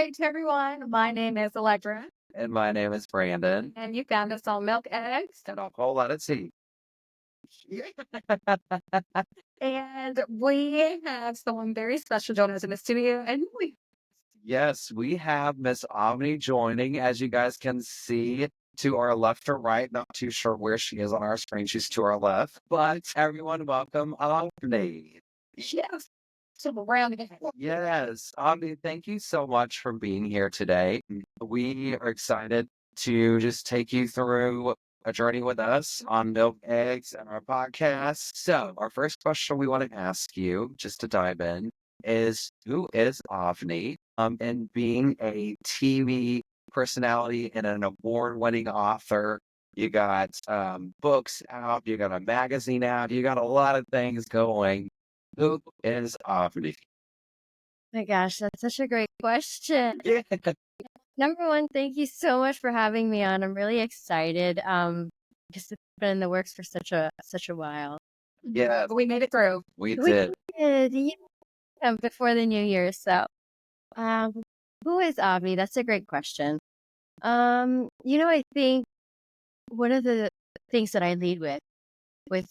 Hey to everyone. My name is Allegra, And my name is Brandon. and you found us on Milk Eggs. And a whole lot of tea. And we have someone very special joining us in the studio. And Yes, we have Miss Avni joining, as you guys can see, to our left or right. Not too sure where she is on our screen. She's to our left. But everyone, welcome Avni. yes, so round again. Yes, Avni, thank you so much for being here today. We are excited to just take you through a journey with us on Milk Eggs and our podcast. So, our first question we want to ask you, just to dive in, is who is Avni? And being a TV personality and an award-winning author, you got books out, you got a magazine out, you got a lot of things going. Who is Avni? My gosh, that's such a great question. Yeah. Number one, thank you so much for having me on. I'm really excited. Because it's been in the works for such a while. Yeah, We made it through. we We did. did, yeah, before the new year. So, um, who is Avni? That's a great question. I think one of the things that I lead with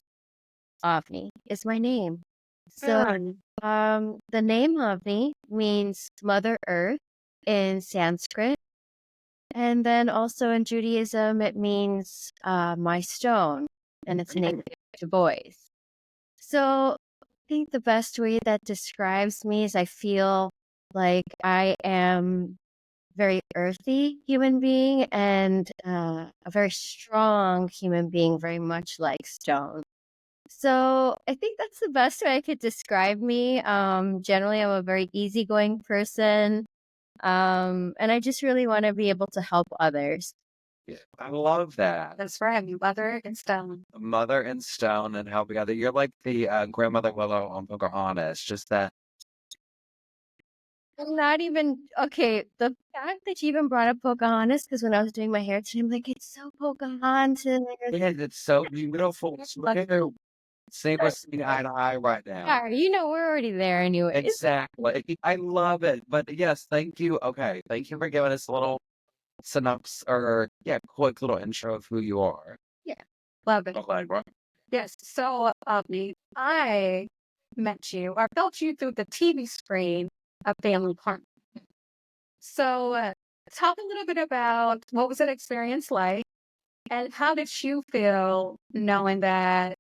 Avni is my name. So, the name Avni means Mother Earth in Sanskrit. And then also in Judaism, it means my stone, and it's named to boys. So I think the best way that describes me is I feel like I am very earthy human being and a very strong human being, very much like stone. So I think that's the best way I could describe me. Generally, I'm a very easygoing person. And I just really want to be able to help others. Yeah, I love that. That's right. You mother and stone. Mother and stone and helping other. You're like the grandmother Willow on Pocahontas. Just that. I'm not even okay. The fact that you even brought up Pocahontas, because when I was doing my hair today, I'm like, it's so Pocahontas. Yeah, it's so beautiful. Same with seeing eye to eye right now. Yeah, we're already there anyway. Exactly. I love it. But yes, thank you. Okay. Thank you for giving us a little synopsis or quick little intro of who you are. Yeah, love it. Allegra. Yes. So, I met you or felt you through the TV screen of Family Park. So, talk a little bit about what was that experience like, and how did you feel knowing that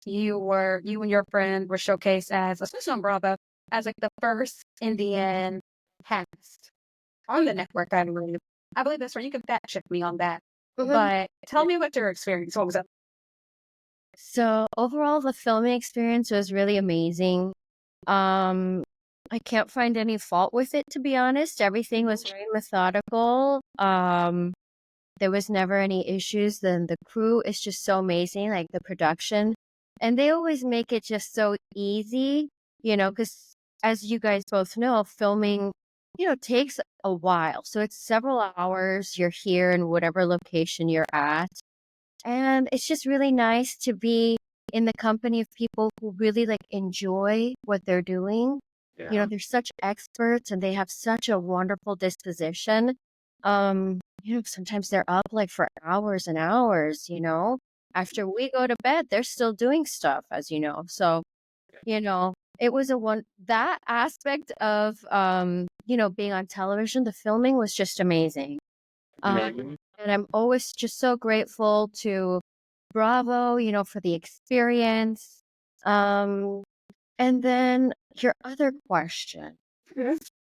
you and your friend were showcased as, especially on Bravo, as like the first Indian cast on the network? I believe that's right. You can fact check me on that. But tell me what your experience. What was that? So overall, the filming experience was really amazing. I can't find any fault with it, to be honest. Everything was very methodical. There was never any issues. Then the crew is just so amazing, like the production. And they always make it just so easy, because as you guys both know, filming, takes a while. So it's several hours. You're here in whatever location you're at. And it's just really nice to be in the company of people who really like enjoy what they're doing. They're such experts and they have such a wonderful disposition. Sometimes they're up like for hours and hours, After we go to bed, they're still doing stuff, as you know. So, it was that aspect of being on television, the filming was just amazing. And I'm always just so grateful to Bravo, for the experience. And then your other question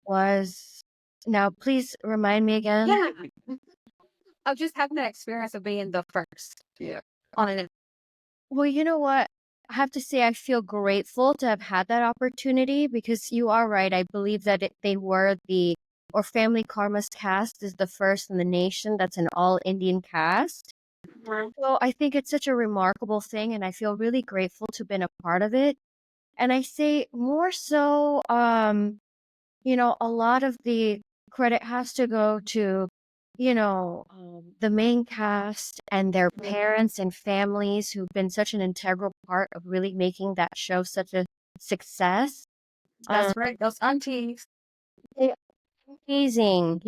was, now please remind me again. Yeah. Of just having that experience of being the first. Yeah. On it. Well, you know what? I have to say I feel grateful to have had that opportunity because you are right. I believe that they were Family Karma's cast is the first in the nation that's an all-Indian cast. So I think it's such a remarkable thing, and I feel really grateful to have been a part of it. And I say more so, a lot of the credit has to go to, the main cast and their parents and families who've been such an integral part of really making that show such a success. That's right. Those aunties. amazing.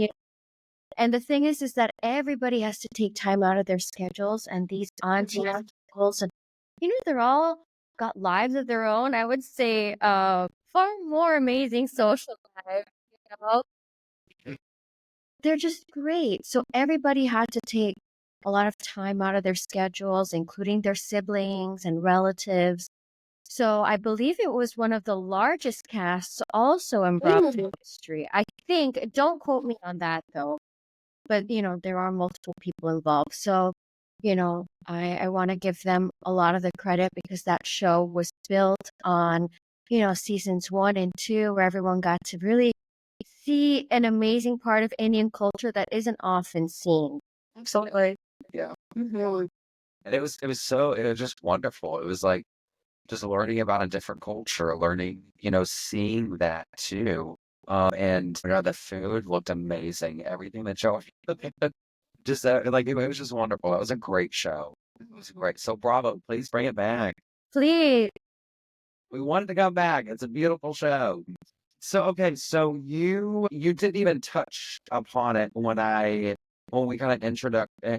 And the thing is that everybody has to take time out of their schedules, and these aunties, uncles, and they're all got lives of their own. I would say, far more amazing social lives. You know, they're just great. So everybody had to take a lot of time out of their schedules, including their siblings and relatives. So I believe it was one of the largest casts also in Bravo history. I think, don't quote me on that though, but there are multiple people involved. So, I want to give them a lot of the credit because that show was built on, seasons 1 and 2, where everyone got to really see an amazing part of Indian culture that isn't often seen. Absolutely. Yeah. Mhm. And it was just wonderful. It was like just learning about a different culture, learning, seeing that too. And the food looked amazing. Everything that show just like it was just wonderful. It was a great show. It was great. So bravo, please bring it back. Please. We wanted to come back. It's a beautiful show. So okay, so you didn't even touch upon it when we kind of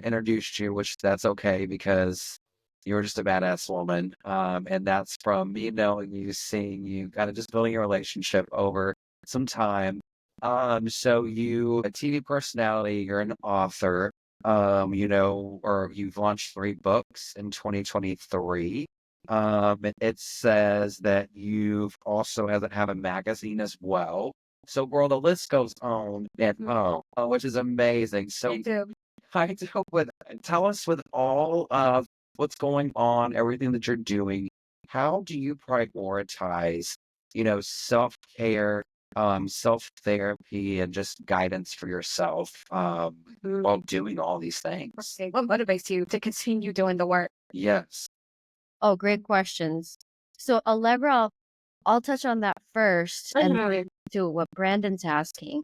introduced you, which that's okay because you're just a badass woman. And that's from me knowing you, seeing you, kind of just building a relationship over some time. So you a TV personality, you're an author, or you've launched 3 books in 2023. It says that you've also have a magazine as well. So, girl, the list goes on and on, which is amazing. So, Me too. tell us with all of what's going on, everything that you're doing, how do you prioritize, self-care, self-therapy, and just guidance for yourself, Mhm. while doing all these things? Okay, what motivates you to continue doing the work? Yes. Oh, great questions. So, Allegra, I'll touch on that first and Mhm. to what Brandon's asking.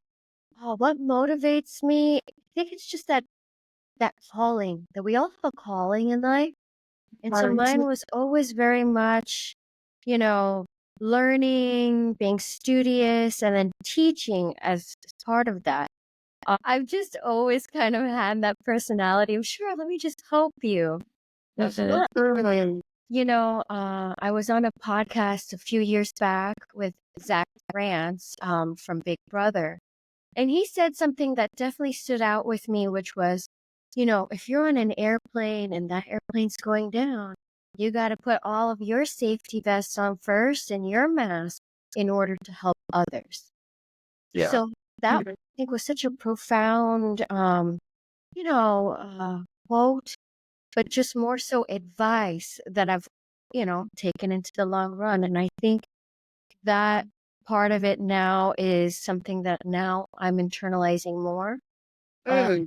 Oh, what motivates me? I think it's just that calling, that we all have a calling in life. And so mine was always very much, you know, learning, being studious, and then teaching as part of that. I've just always kind of had that personality of, sure, let me just help you. Mhm. I was on a podcast a few years back with Zach Rance from Big Brother. And he said something that definitely stood out with me, which was, if you're on an airplane and that airplane's going down, you got to put all of your safety vests on first and your mask in order to help others. Yeah. So that Mhm. I think was such a profound, quote, but just more so advice that I've, taken into the long run. And I think that part of it now is something that now I'm internalizing more. Mhm.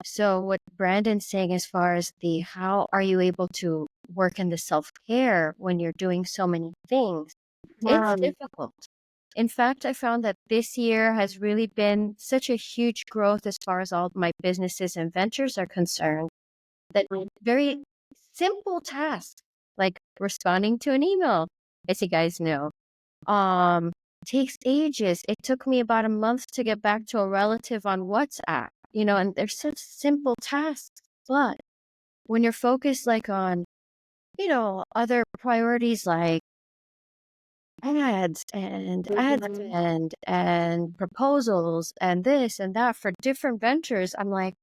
So what Brandon's saying as far as the how are you able to work in the self-care when you're doing so many things? It's Wow. difficult. In fact, I found that this year has really been such a huge growth as far as all my businesses and ventures are concerned that very simple tasks like responding to an email, as you guys know, um, takes ages. It took me about a month to get back to a relative on WhatsApp, and they're such simple tasks. But when you're focused like on, other priorities like ads and ad Mhm. spend and proposals and this and that for different ventures, I'm like,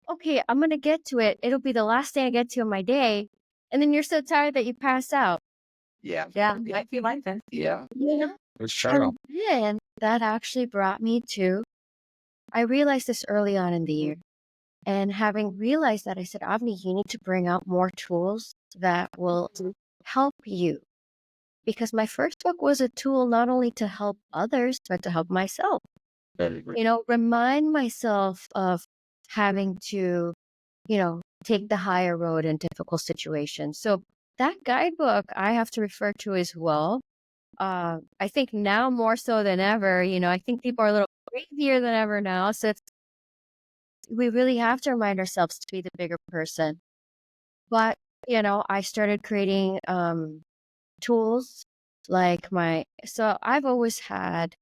okay, I'm gonna get to it. It'll be the last thing I get to in my day. And then you're so tired that you pass out. Yeah. Yeah, I feel like that. Yeah. Yeah. It's true. And then that actually brought me to, I realized this early on in the year. And having realized that, I said, Avni, you need to bring out more tools that will help you. Because my first book was a tool not only to help others, but to help myself. Very good. Remind myself of having to, take the higher road in difficult situations. So that guidebook I have to refer to as well. I think now more so than ever, I think people are a little crazier than ever now. So we really have to remind ourselves to be the bigger person. But, I started creating tools like so I've always had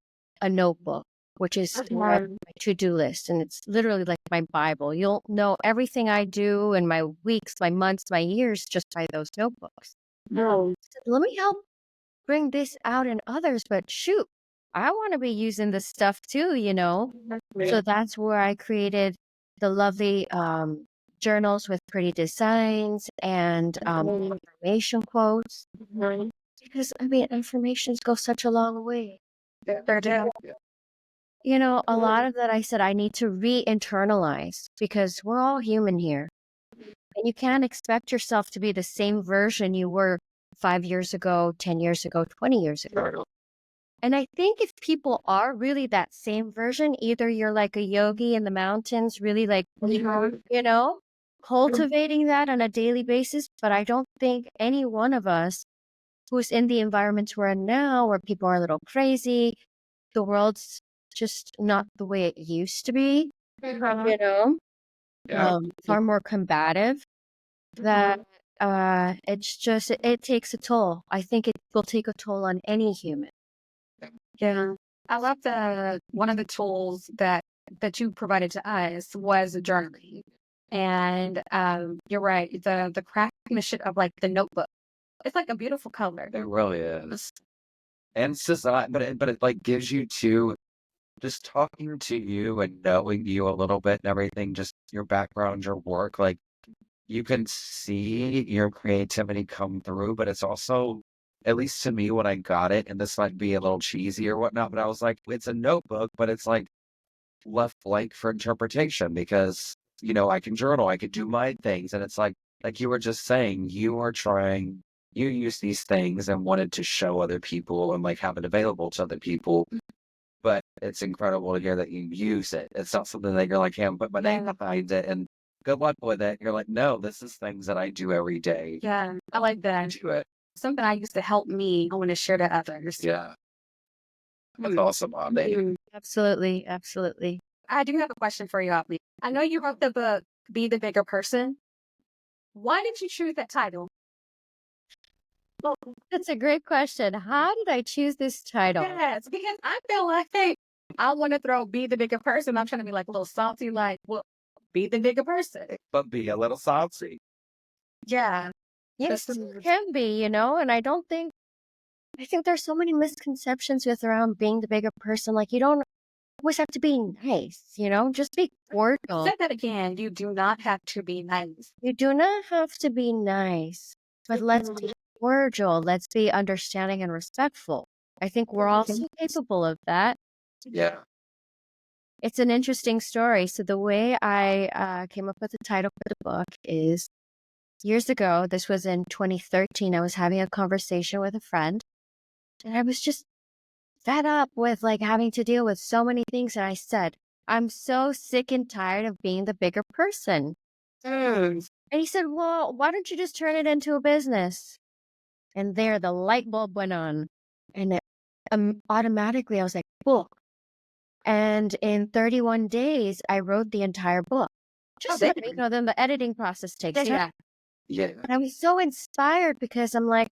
a notebook which is my to-do list. And it's literally like my Bible. You'll know everything I do in my weeks, my months, my years just by those notebooks. No. I said, let me help bring this out in others, but shoot, I want to be using this stuff too, you know? So that's where I created the lovely journals with pretty designs and information quotes. Because, I mean, informations go such a long way. They're down. You know, a lot of that I said I need to re-internalize because we're all human here. And you can't expect yourself to be the same version you were 5 years ago, 10 years ago, 20 years ago. And I think if people are really that same version, either you're like a yogi in the mountains, really like, you know, cultivating that on a daily basis. But I don't think any one of us who's in the environments we're in now, where people are a little crazy, the world's just not the way it used to be, you know, far more combative, that it's just, it takes a toll. I think it will take a toll on any human. Yeah. I love one of the tools that you provided to us was journaling. And you're right, the craftsmanship of like the notebook. It's like a beautiful color. It really is. And it's just not, but it like gives you to just talking to you and knowing you a little bit and everything, just your background, your work, like you can see your creativity come through, but it's also, at least to me, when I got it, and this might be a little cheesy or whatnot, but I was like, it's a notebook, but it's like left blank for interpretation because, you know, I can journal, I could do my things. And it's like you were just saying, you use these things and wanted to show other people and like have it available to other people. But it's incredible to hear that you use it. It's not something that you're like, hey, I'm put my name behind it and good luck with it. You're like, no, this is things that I do every day. Yeah, I like that. Do it. Something I used to help me, I want to share to others. Yeah. That's awesome, Avni. Absolutely. Absolutely. I do have a question for you, Avni. I know you wrote the book, Be the Bigger Person. Why did you choose that title? That's a great question. How did I choose this title? Yes, because I feel like, hey, I want to throw Be the Bigger Person. I'm trying to be like a little salty, like, well, be the bigger person. But be a little saucy. Yeah. Yes, it can be, you know, and I think there's so many misconceptions with around being the bigger person. Like, you don't always have to be nice, you know, just be cordial. Say that again. You do not have to be nice. You do not have to be nice, but let's be cordial. Let's be understanding and respectful. I think we're all so capable of that. Yeah. It's an interesting story. So the way I came up with the title for the book is years ago, this was in 2013, I was having a conversation with a friend and I was just fed up with like having to deal with so many things. And I said, I'm so sick and tired of being the bigger person. And he said, well, why don't you just turn it into a business? And there the light bulb went on and automatically I was like, book. And in 31 days, I wrote the entire book. Just so, you know, then the editing process takes time. Yeah. And I was so inspired because I'm like,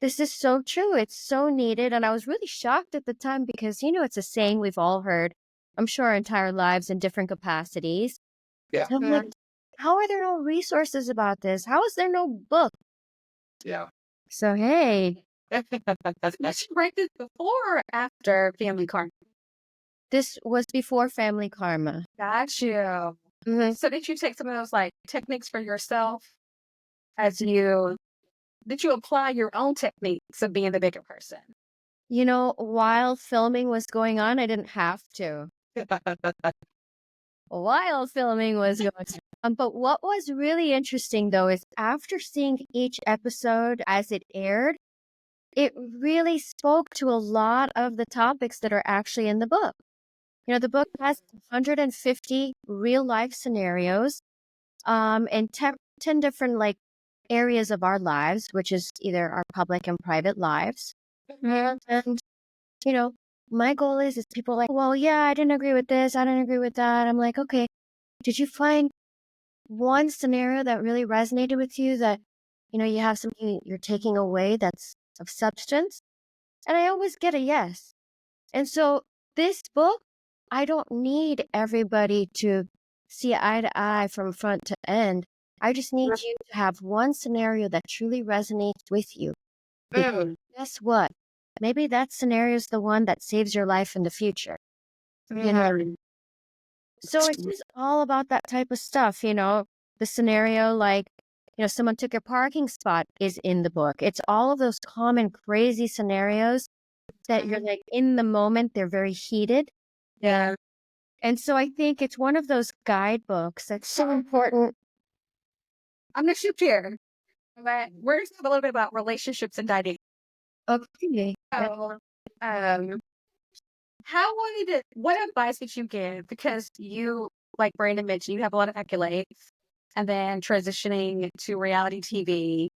this is so true. It's so needed. And I was really shocked at the time because, you know, it's a saying we've all heard, I'm sure our entire lives in different capacities. Yeah. So I'm like, how are there no resources about this? How is there no book? Yeah. So, hey. Did you write this before or after Family Karma? This was before Family Karma. Got you. Mm-hmm. So did you take some of those like techniques for yourself did you apply your own techniques of being the bigger person? You know, while filming was going on, I didn't have to. While filming was going on. But what was really interesting, though, is after seeing each episode as it aired, it really spoke to a lot of the topics that are actually in the book. You know, the book has 150 real-life scenarios in 10 different, like, areas of our lives, which is either our public and private lives. And, you know, my goal is people like, well, yeah, I didn't agree with this. I didn't agree with that. I'm like, okay, did you find one scenario that really resonated with you that, you know, you have something you're taking away that's of substance? And I always get a yes. And so this book I don't need everybody to see eye to eye from front to end. I just need you to have one scenario that truly resonates with you. Because Mm. guess what? Maybe that scenario is the one that saves your life in the future. You know? Mm. So it's just all about that type of stuff, the scenario like, someone took your parking spot is in the book. It's all of those common crazy scenarios that you're like in the moment, they're very heated. Yeah. And so I think it's one of those guidebooks that's so important. I'm gonna shift here. But we're gonna talk a little bit about relationships and dating. Okay. So, um, what advice would you give? Because you, like Brandon mentioned, you have a lot of accolades, and then transitioning to reality TV.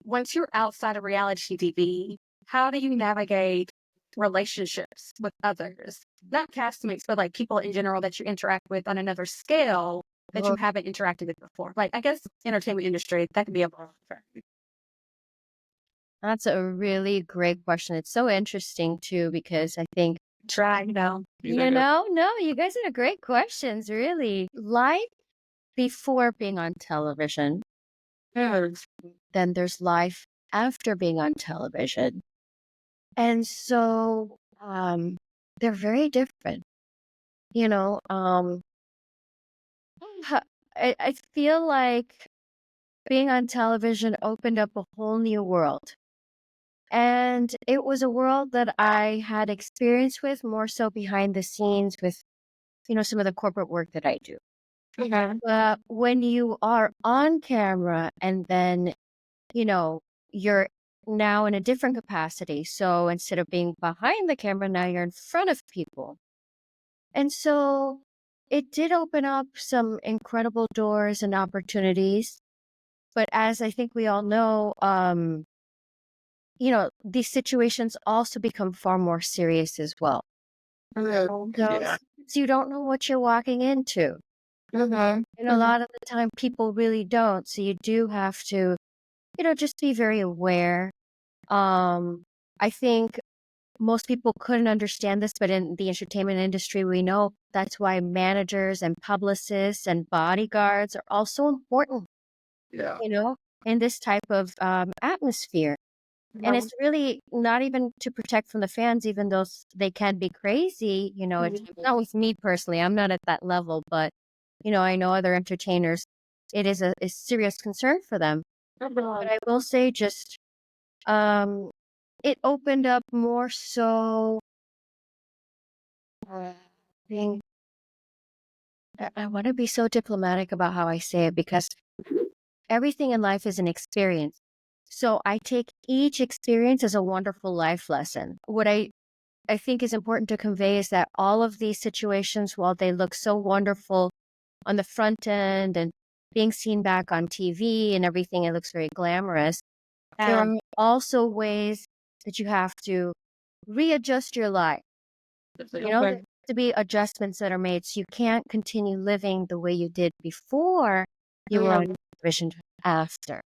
Once you're outside of reality TV, how do you navigate relationships with others? Not castmates, but like people in general that you interact with on another scale that you haven't interacted with before. Like, I guess entertainment industry, that could be a lot. That's a really great question. It's so interesting too, because I think, No. no, you guys are great questions, really. Life before being on television, Mm. then there's life after being on television. And so they're very different. You know, um, I feel like being on television opened up a whole new world. And it was a world that I had experience with more so behind the scenes with, some of the corporate work that I do. Okay. But when you are on camera and then, you're now in a different capacity. So instead of being behind the camera, now you're in front of people. And so it did open up some incredible doors and opportunities. But as I think we all know, these situations also become far more serious as well. Mm. So Yeah. you don't know what you're walking into. Mhm. And a lot of the time people really don't. So you do have to, just be very aware. I think most people couldn't understand this, but in the entertainment industry, we know that's why managers and publicists and bodyguards are also important, Yeah. in this type of atmosphere. And it's really not even to protect from the fans, even though they can be crazy. It's not with me personally. I'm not at that level, but, I know other entertainers, it is a serious concern for them. But I will say just, um, it opened up more so, being, I want to be so diplomatic about how I say it because everything in life is an experience. So I take each experience as a wonderful life lesson. What I think is important to convey is that all of these situations, while they look so wonderful on the front end and being seen back on TV and everything, it looks very glamorous. There are also ways that you have to readjust your life. There have to be adjustments that are made. So you can't continue living the way you did before you were on television after.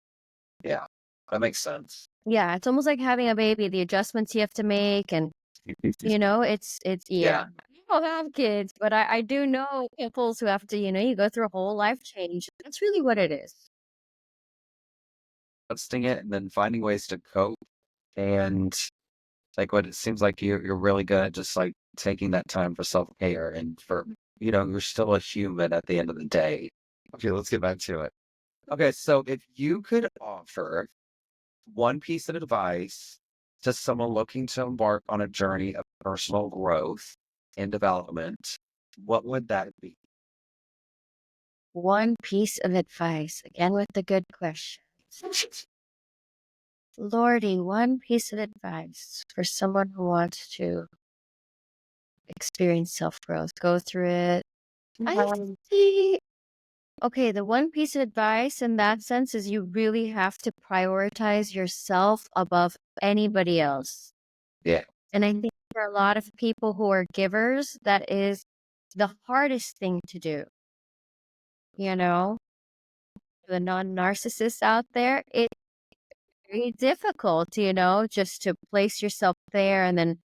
Yeah. That makes sense. Yeah, it's almost like having a baby, the adjustments you have to make and it's Yeah. I don't have kids, but I do know couples who have to, you go through a whole life change. That's really what it is. Adjusting it and then finding ways to cope. And like what it seems like you're really good at just like taking that time for self-care and for, you're still a human at the end of the day. Okay, let's get back to it. Okay, so if you could offer one piece of advice to someone looking to embark on a journey of personal growth and development, what would that be? One piece of advice, again with the good questions. Lordy, one piece of advice for someone who wants to experience self-growth, go through it. I see. Okay, the one piece of advice in that sense is you really have to prioritize yourself above anybody else. Yeah. And I think for a lot of people who are givers, that is the hardest thing to do. The non-narcissists out there, it's very difficult, just to place yourself there and then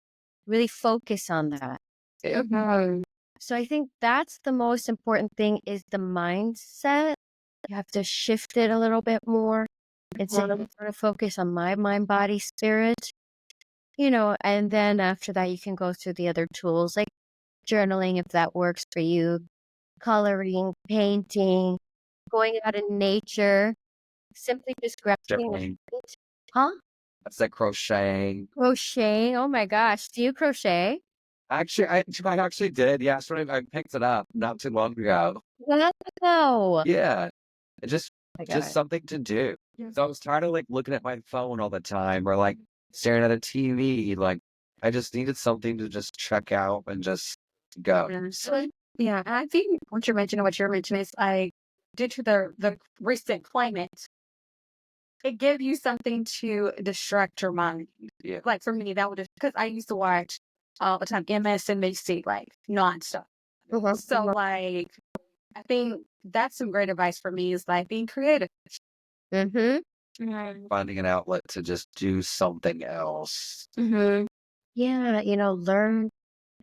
really focus on that. Yeah. Mhm. So I think that's the most important thing is the mindset. You have to shift it a little bit more instead of trying to focus on my mind, body, spirit, and then after that you can go through the other tools like journaling if that works for you, coloring, painting, going out in nature, simply just grabbing a Crocheting. paint. Huh? I said crocheting. Crocheting. Oh my gosh. Do you crochet? Actually, I actually did. Yeah, I picked it up not too long ago. Wow. Yeah, it My just God. something to do. So I was tired of like looking at my phone all the time or like staring at a TV. Like I just needed something to just check out and just go. Yeah. Yeah, and I think what you're mentioning is like due to the recent climate, it gives you something to distract your mind. Yeah. Like for me, that would because I used to watch all the time MSNBC like nonstop. So like I think that's some great advice for me is like being creative. Mm-hmm. Finding an outlet to just do something else. Mm-hmm. Yeah, learn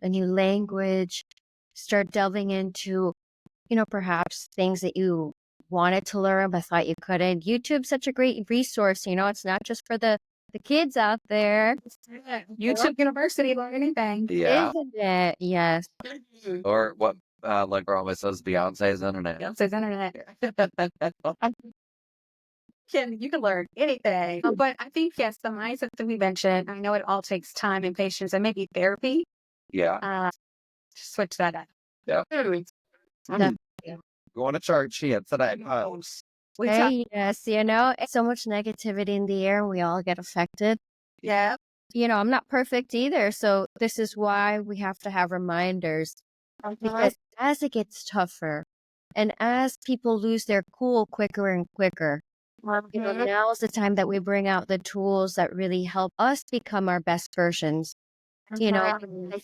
a new language, start delving into, perhaps things that you wanted to learn but thought you couldn't. YouTube's such a great resource, it's not just for the kids out there, YouTube University, learn anything. Yeah. isn't it? Yes. Or what like always says Beyonce's internet. It says internet. You can learn anything. But I think yes, the mindset that we mentioned, I know it all takes time and patience and maybe therapy. Yeah. Switch that up. Yeah. That- Going to church here today. We talk, Hey, yes, it's so much negativity in the air. We all get affected. yeah. I'm not perfect either. So this is why we have to have reminders because as it gets tougher and as people lose their cool quicker and quicker, now is the time that we bring out the tools that really help us become our best versions. I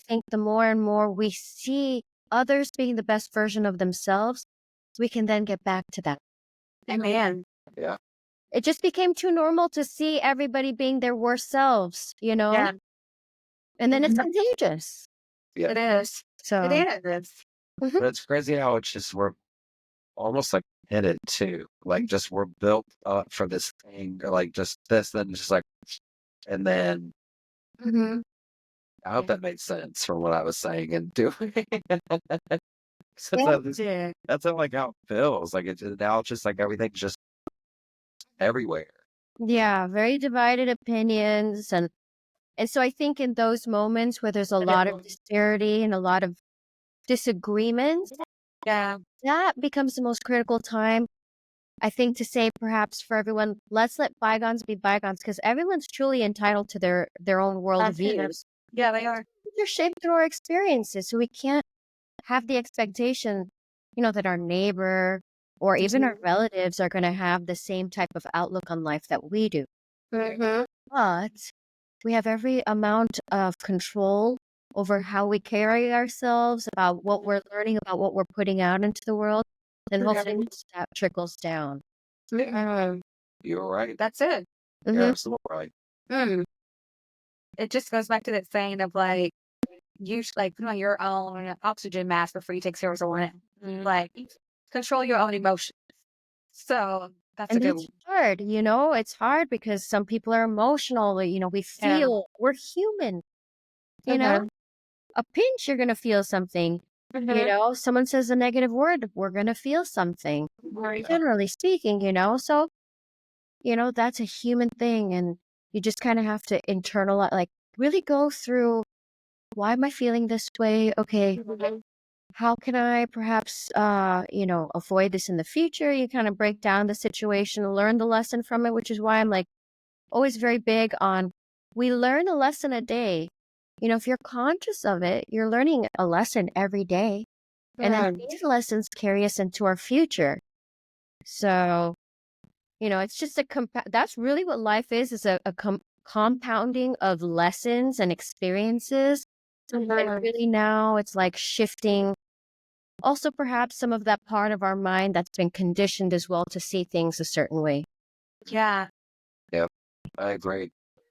think the more and more we see others being the best version of themselves, we can then get back to that. Amen. Yeah. It just became too normal to see everybody being their worst selves, Yeah, and then it's contagious. Yeah. it is. So, It is. But it's crazy how it's just we're almost like headed too. Like just we're built up for this thing, or like just this, then just like and then Mm-hmm. I hope that made sense from what I was saying and doing. So Yeah. that's how like how it feels. Like it's now it's just like everything's just everywhere. yeah, very divided opinions. And so I think in those moments where there's a lot of disparity and a lot of disagreements, Yeah. that becomes the most critical time, I think, to say perhaps for everyone, let's let bygones be bygones because everyone's truly entitled to their own worldviews. Yeah, they are. They're shaped through our experiences. So we can't have the expectation, that our neighbor or even our relatives are going to have the same type of outlook on life that we do. Mm-hmm. But we have every amount of control over how we carry ourselves, about what we're learning, about what we're putting out into the world. Then hopefully that trickles down. You're right. That's it. You're Mhm. absolutely right. Mm. It just goes back to that saying of like, you like put on your own oxygen mask before you take serotonin. Like, control your own emotions. So that's a And good that's one. hard, it's hard because some people are emotional, we Yeah. feel, we're human, you know? A pinch, you're gonna feel something. Someone says a negative word, we're gonna feel something. Right. Generally speaking, so, that's a human thing. And you just kind of have to internalize, like really go through, why am I feeling this way? Okay, how can I perhaps, avoid this in the future? You kind of break down the situation, learn the lesson from it, which is why I'm like always very big on we learn a lesson a day. If you're conscious of it, you're learning a lesson every day. And then these lessons carry us into our future. So, it's just that's really what life is a compounding of lessons and experiences. And really now it's like shifting also perhaps some of that part of our mind that's been conditioned as well to see things a certain way. Yeah. Yep. I agree.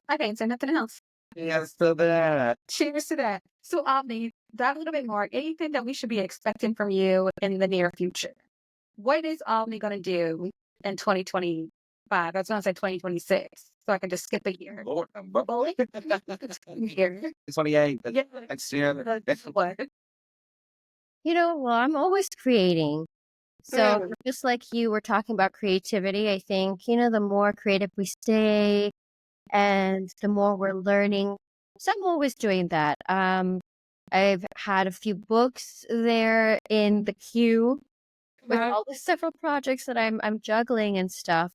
I can't say nothing else. Yes to that. Cheers to that. So, Avni, dive a little bit more. Anything that we should be expecting from you in the near future? What is Avni going to do in 2025? I was going to say 2026, so I can just skip a year. Lord, Bully? Year. 28. Yeah. Next year. That's what? Well, I'm always creating. So Mm. just like you were talking about creativity, I think, the more creative we stay and the more we're learning. So I'm always doing that. I've had a few books there in the queue with all the several projects that I'm juggling and stuff.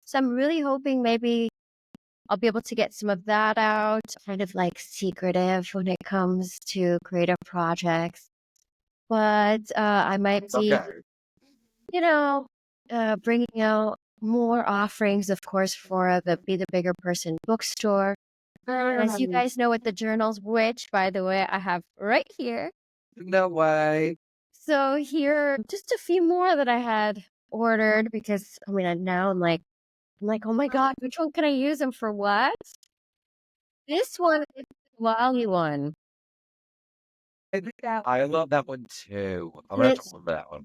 So I'm really hoping maybe I'll be able to get some of that out, kind of like secretive when it comes to creative projects. But I might It's be, okay. you know, bringing out more offerings, of course, for the Be the Bigger Person bookstore. And as you guys know with the journals, which, by the way, I have right here. No way. So here, are just a few more that I had ordered because, now I'm like, oh my God, which one can I use them for what? This one is the Wally one. I love that one too. I'm gonna It's, talk about that one.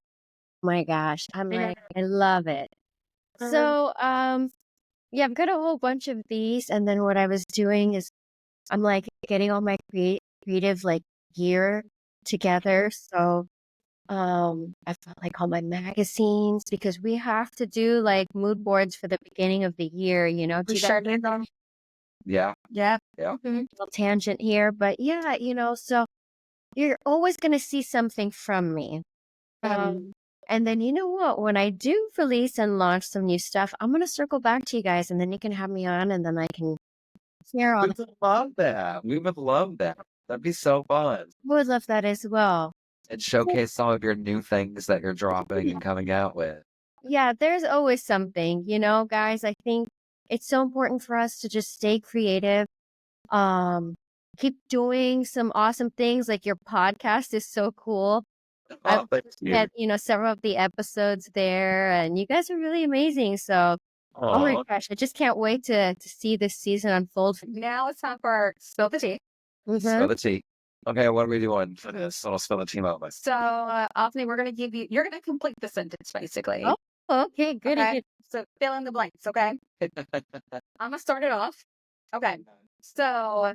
my gosh, I'm like, I love it. So, yeah, I've got a whole bunch of these. And then what I was doing is I'm like getting all my creative like gear together. So, I've got like all my magazines because we have to do like mood boards for the beginning of the year, We to sure did. Yeah. Yeah. Yeah. Mhm. little tangent here. But yeah, so you're always going to see something from me. And then you know what? When I do release and launch some new stuff, I'm going to circle back to you guys and then you can have me on and then I can share all We would love that. We would love that. That'd be so fun. I would love that as well. And showcase some of your new things that you're dropping and coming out with. Yeah, there's always something, guys. I think it's so important for us to just stay creative. Um, keep doing some awesome things. Like your podcast is so cool. I've Oh, thank you. had, several of the episodes there, and you guys are really amazing. So, oh my Aw. gosh, I just can't wait to see this season unfold. Now it's time for Spill the Tea. Spill the tea. Okay, what are we doing for this? I'll spill the tea moment. So, Avni, we're going to you're going to complete the sentence basically. Oh, okay, good. Okay. So, fill in the blanks, okay? I'm going to start it off. Okay. So,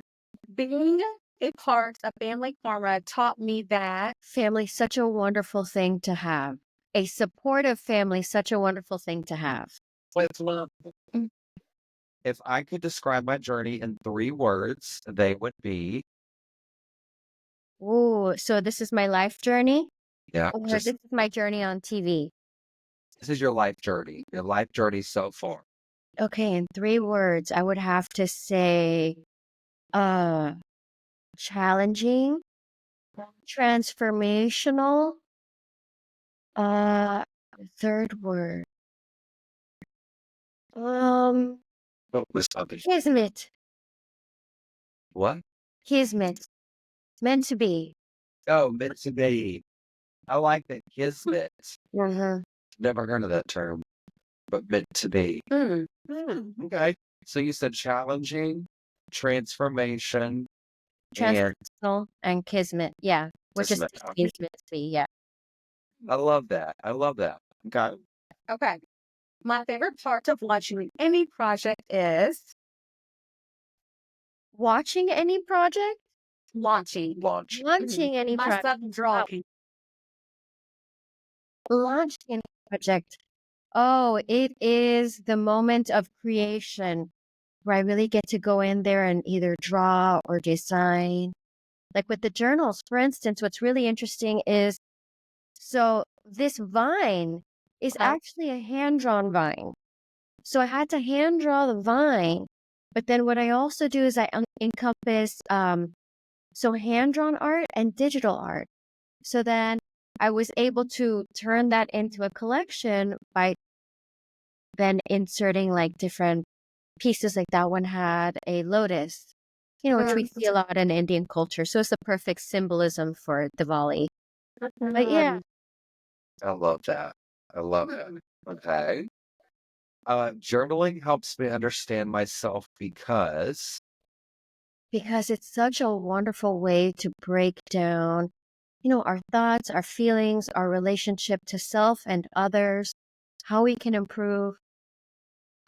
being a part of family karma taught me that Family, such a wonderful thing to have. A supportive family, such a wonderful thing to have. If I could describe my journey in 3 words, they would be, Ooh, so this is my life journey, yeah, or just this is my journey on TV? this is your life journey so far. Okay, in 3 words, I would have to say, uh, challenging, transformational, uh, third word, um, What was something? kismet, What? kismet, meant to be. Oh, meant to be. I like that. Kismet. Mhm. Never heard of that term, but meant to be. Okay. So you said challenging, transformation, and Transformational and kismet, yeah, which is kismet. kismet to be, yeah. I love that. I love that. Okay. okay. My favorite part of launching any project is Watching any project? launching. Launch. Launching any My project. son drawing. Launching any project. Oh, it is the moment of creation where I really get to go in there and either draw or design. Like with the journals, for instance, what's really interesting is so this vine is actually a hand-drawn vine. So I had to hand draw the vine, but then what I also do is I encompass so hand-drawn art and digital art. So then I was able to turn that into a collection by then inserting like different pieces. Like that one had a lotus, which we see a lot in Indian culture. So it's the perfect symbolism for Diwali. But yeah, I love that. I love it. Okay. Journaling helps me understand myself because because it's such a wonderful way to break down, our thoughts, our feelings, our relationship to self and others, how we can improve,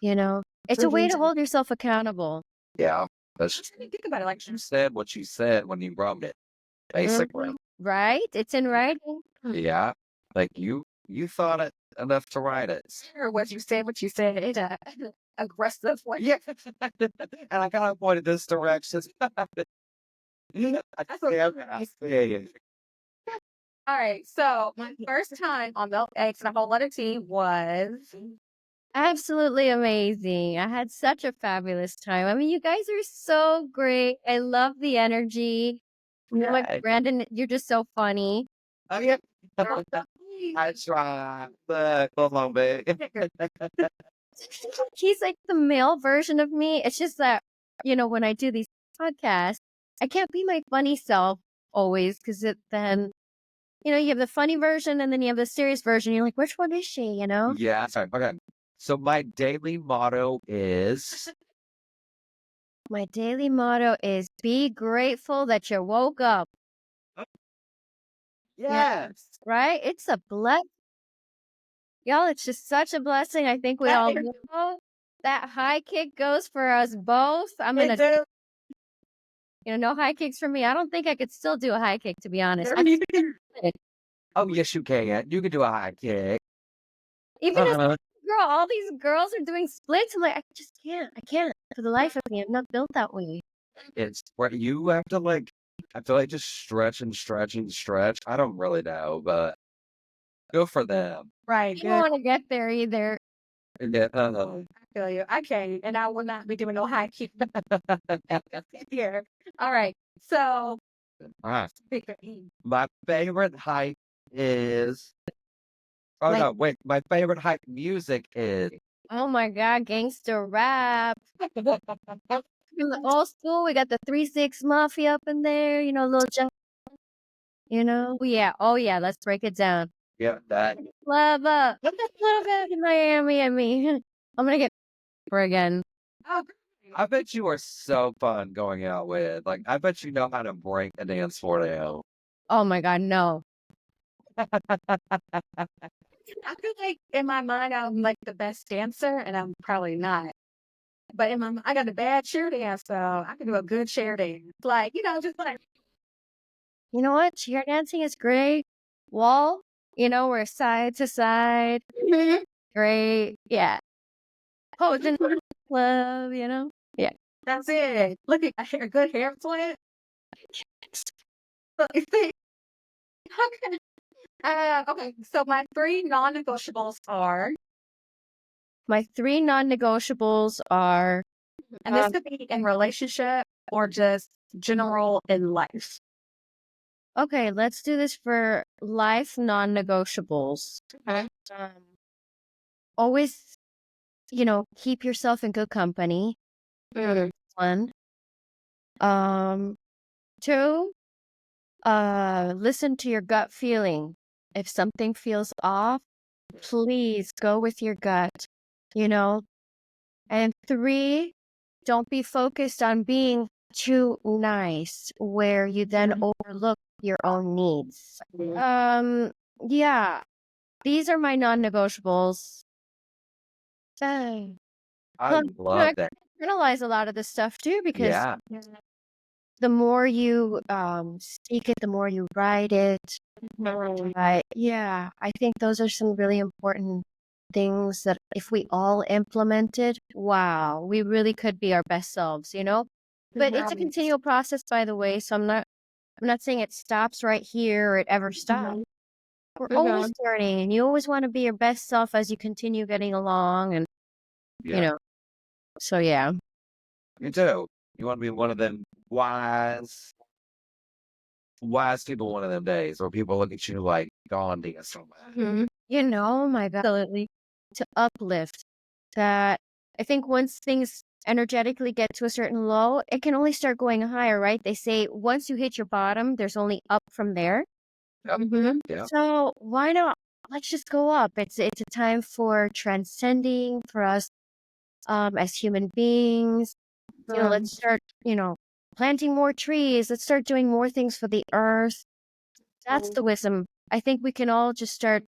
It's a way to hold yourself accountable. Yeah. That's Just think about it, like, you said what you said when you wrote it, basically. Right? It's in writing. Yeah. Like you thought it enough to write it. or what you said in a aggressive way. Yeah. And I kind of pointed this direction. That's what I see. All right. So my first time on Milk, Eggs, and a Whole Lotta Tea was Absolutely amazing. I had such a fabulous time. I mean, you guys are so great. I love the energy. Like Yeah. Brandon, you're just so funny. Oh yeah. I try, but a little bit. He's like the male version of me. It's just that, when I do these podcasts, I can't be my funny self always because then, you have the funny version and then you have the serious version. You're like, which one is she, Yeah. Sorry. Okay. So my daily motto is My daily motto is be grateful that you woke up. yes. Right? It's a blessing. Y'all, it's just such a blessing. I think we all know that high kick goes for us both. I'm going to, no high kicks for me. I don't think I could still do a high kick, to be honest. Oh yes, you can. You can do a high kick. Even as a girl, all these girls are doing splits. I'm like, I just can't. I can't for the life of me. I'm not built that way. It's where you have to I feel like just stretch and stretch and stretch. I don't really know, but go for them. right. I don't want to get there either. Yeah. I feel you. I can't, and I will not be doing no high kick here. All right. So Ah, my favorite hike is. Oh Like, no, wait. My favorite hike music is. oh my God, gangster rap. In the old school, we got the 3-6 Mafia up in there, little yeah. Oh yeah, let's break it down. Yeah, that. Love up. A little bit in Miami, I mean. I'm gonna get for again. Oh, I bet you are so fun going out with. Like, I bet you know how to break a dance floor now. Oh my God, no. I feel like in my mind I'm like the best dancer, and I'm probably not. But I got a bad chair dance, so I can do a good chair dance. Like, just like You know what? Chair dancing is great. Wall, we're side to side. Great. Yeah. Posing in the club, Yeah. that's it. Look at a good hair flip. Look, see? Okay. Okay. So my three non-negotiables are, My 3 non-negotiables are and this could be in relationship or just general in life. okay, let's do this for life non-negotiables. Okay. Always, keep yourself in good company. 1. 2, listen to your gut feeling. If something feels off, please go with your gut, And 3, don't be focused on being too nice where you then overlook your own needs. Yeah, these are my non-negotiables. I I love that. internalize a lot of this stuff too because Yeah. the more you speak it, the more you write it. Yeah, I think those are some really important things that if we all implemented, wow, we really could be our best selves, But it's a continual process, by the way. So I'm not saying it stops right here or it ever stops. We're always learning, and you always want to be your best self as you continue getting along, and Yeah. So yeah. You do. You want to be one of them wise people one of them days where people look at you like Gandhi or something. My God, absolutely. To uplift that, I think once things energetically get to a certain low, it can only start going higher, right? They say once you hit your bottom, there's only up from there. Yeah. So why not? Let's just go up. It's a time for transcending for us as human beings. Let's start, planting more trees. Let's start doing more things for the earth. That's the wisdom. I think we can all just start,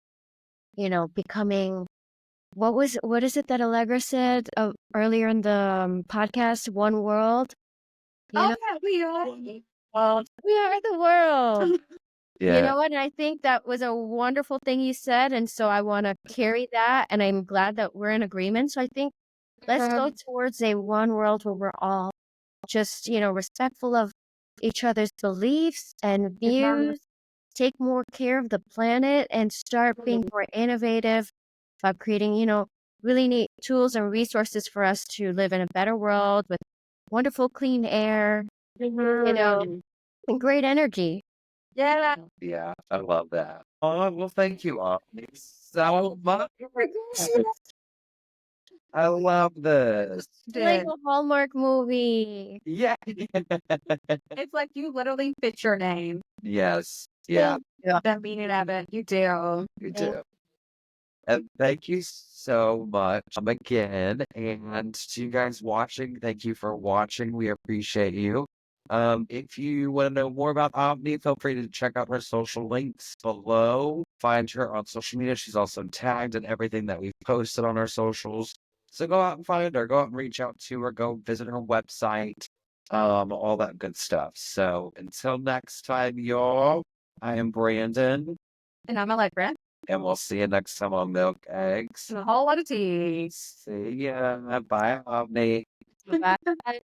becoming. What is it that Allegra said earlier in the podcast? One world. Yeah, we are. Well, We are the world. You Yeah. know what? And I think that was a wonderful thing you said. And so I want to carry that. And I'm glad that we're in agreement. So I think let's go towards a one world where we're all just, respectful of each other's beliefs and views, take more care of the planet, and start being more innovative about creating, really neat tools and resources for us to live in a better world with wonderful clean air, and great energy. Yeah. Yeah, I love that. Oh, well, thank you all so much. I love this. Like a Hallmark movie. Yeah. It's like you literally fit your name. Yes. Yeah, The meaning of it. You do. you do. And thank you so much again. And to you guys watching, thank you for watching. We appreciate you. If you want to know more about Avni, feel free to check out her social links below. Find her on social media. She's also tagged in everything that we've posted on our socials. So go out and find her. Go out and reach out to her. Go visit her website. All that good stuff. So until next time, y'all, I am Brandon. And I'm Allegra. And we'll see you next time on Milk Eggs. And a whole lot of tea. See ya. Bye, Avni. Bye.